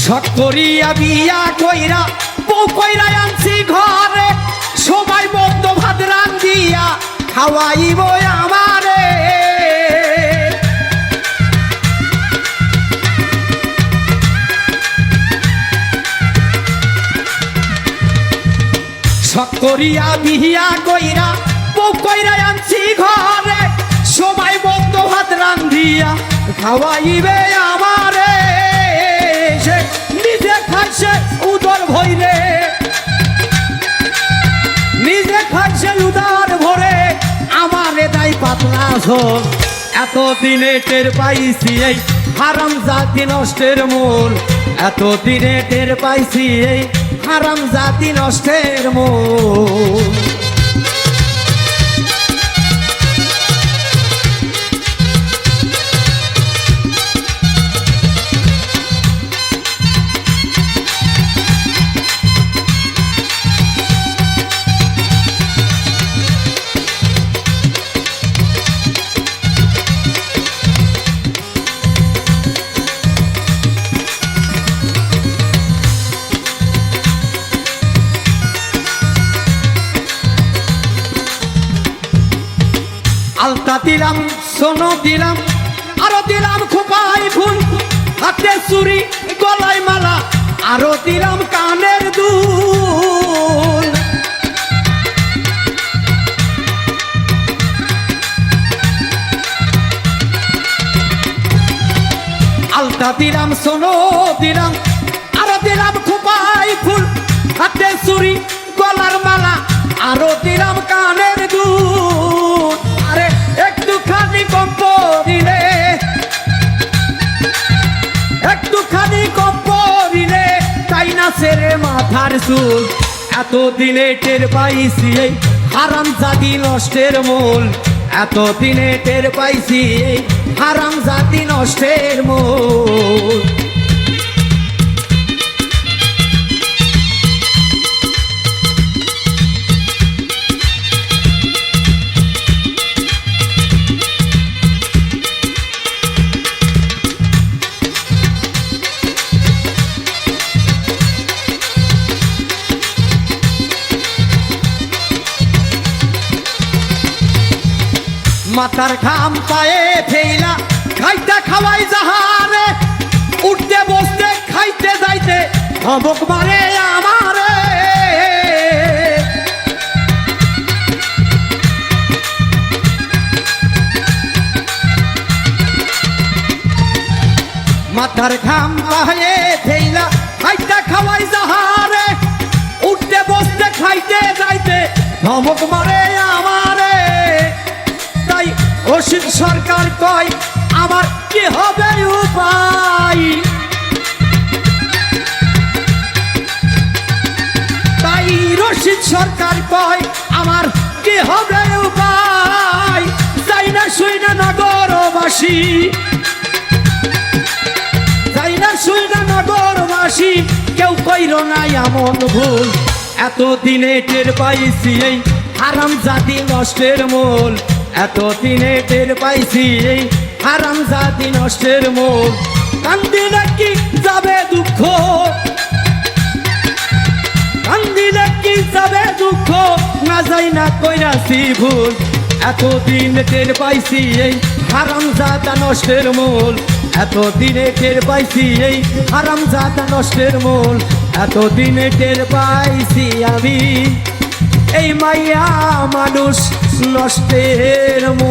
শখ করিয়া বিয়া কইরা বউ কইরা আনছি ঘরে, সবাই মন্দ ভাত রান্ধিয়া খাওয়াইব আমারে। শখ করিয়া বিয়া কইরা বউ কইরা আনছি ঘরে, সবাই মন্দ ভাত রান্ধিয়া খাওয়াইবে আমারে। সে নিজে খাইছে উদর ভইরে, নিজে খাইছে উদার ভরে, আমারে দাই পাতলা ঝোল। এতদিনে টের পাইছি এই হারাম জাতি নষ্টের মূল, এতদিনে টের পাইছি এই হারাম জাতি নষ্টের মূল। আলতা দিলাম, সোনো দিলাম, আরো দিলাম খোপাই ফুল, হাতে চুরি গলায় মালা, আরো দিলাম কানের দুল। আলতা দিলাম, সোনো দিলাম, আরো দিলাম খোপাই ফুল, হাতে চুরি গলার মালা, আরো দিলাম কানের দুল। আরে একটুখানি কম্প দিলে, একটুখানি কম্প দিলে তাই না সেরে মাথার চুল। এতদিনে টের পাইছি এই হারাম জাতি নষ্টের মূল, এতদিনে টের পাইছি এই হারাম জাতি নষ্টের মূল। মাথার ঘাম পায়ে ফেইলা খাইতে খাওয়াই যাহারে, উঠতে বসতে খাইতে যাইতে ধমক মারে আমারে। মাথার ঘাম পায়ে ফেইলা খাইতে খাওয়াই যাহারে, উঠতে বসতে খাইতে যাইতে ধমক মারে আমারে। রশিদ সরকার কয় আমার কি হবে উপায়, তাই রশিদ সরকার কয় আমার কি হবে উপায়। যাই না শুই না নগরবাসী, যাই না শুই না নগরবাসী, কেউ কইর না এমন ভুল। এতদিনে টের পাইছি এই হারাম জাতি নষ্টের মূল, এতদিনে টের পাইছি এই হারাম জাতি নষ্টের মূল। কান্দিলে কি যাবে দুঃখ, কান্দিলে কি যাবে দুঃখ, না যাই না কইরাছি ভুল। এতদিনে টের পাইছি এই হারাম জাতি নষ্টের মূল, এতদিনে টের পাইছি এই হারাম জাতি নষ্টের মূল। এতদিনে টের পাইছি আমি এই মাইয়া মানুষ নষ্টের মূল।